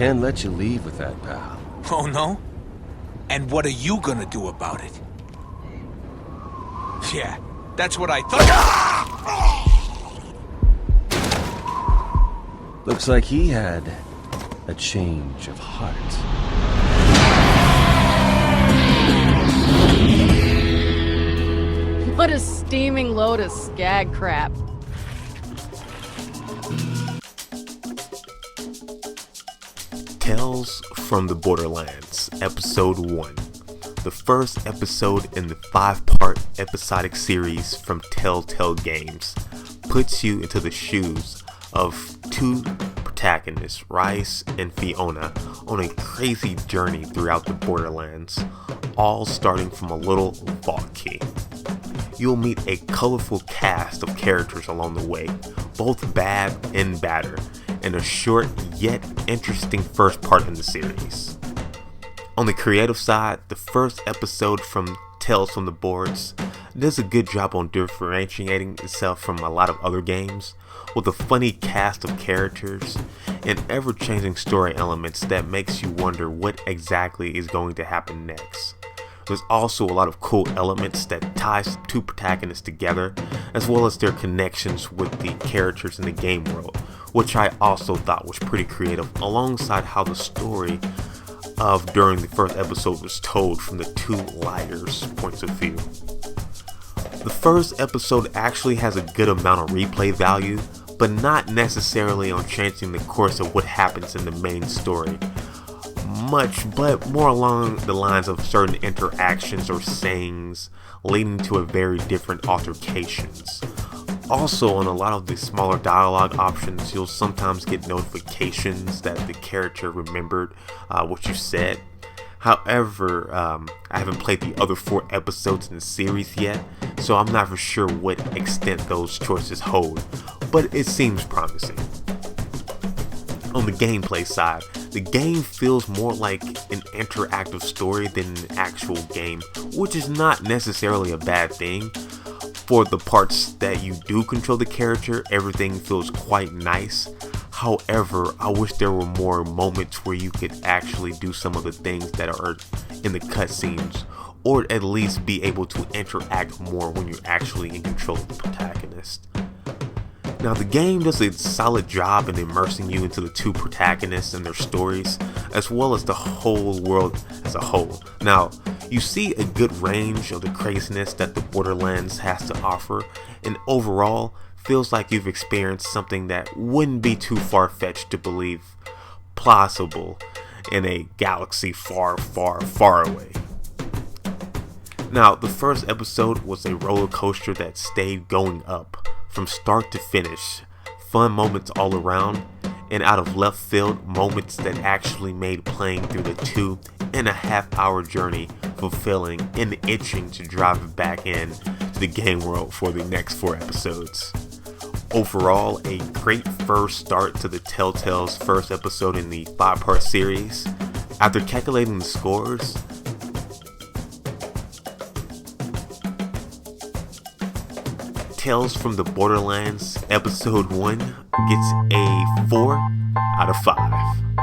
Can't let you leave with that, pal. Oh, no? And what are you gonna do about it? Yeah, that's what I thought. Looks like he had a change of heart. What a steaming load of skag crap. Tales from the Borderlands, Episode 1. The first episode in the 5-part episodic series from Telltale Games puts you into the shoes of two protagonists, Rice and Fiona, on a crazy journey throughout the Borderlands, all starting from a little vault key. You'll meet a colorful cast of characters along the way, both bad and badder, in a short yet interesting first part in the series. On the creative side, the first episode from Tales from the Boards does a good job on differentiating itself from a lot of other games, with a funny cast of characters and ever-changing story elements that makes you wonder what exactly is going to happen next. There's also a lot of cool elements that ties the two protagonists together, as well as their connections with the characters in the game world, which I also thought was pretty creative, alongside how the story of during the first episode was told from the two liars' points of view. The first episode actually has a good amount of replay value, but not necessarily on changing the course of what happens in the main story much, but more along the lines of certain interactions or sayings leading to a very different altercations. Also, on a lot of the smaller dialogue options, you'll sometimes get notifications that the character remembered what you said. However, I haven't played the other 4 episodes in the series yet, so I'm not for sure what extent those choices hold, but it seems promising. On the gameplay side, the game feels more like an interactive story than an actual game, which is not necessarily a bad thing. For the parts that you do control the character, everything feels quite nice. However, I wish there were more moments where you could actually do some of the things that are in the cutscenes, or at least be able to interact more when you're actually in control of the protagonist. Now, the game does a solid job in immersing you into the two protagonists and their stories, as well as the whole world as a whole. Now, you see a good range of the craziness that the Borderlands has to offer, and overall, feels like you've experienced something that wouldn't be too far-fetched to believe plausible in a galaxy far, far, far away. Now, the first episode was a roller coaster that stayed going up from start to finish. Fun moments all around, and out of left field moments that actually made playing through the 2.5-hour journey fulfilling and itching to drive back in to the game world for the next 4 episodes. Overall, a great first start to the Telltale's first episode in the 5-part series. After calculating the scores, Tales from the Borderlands Episode 1 gets a 4 out of 5.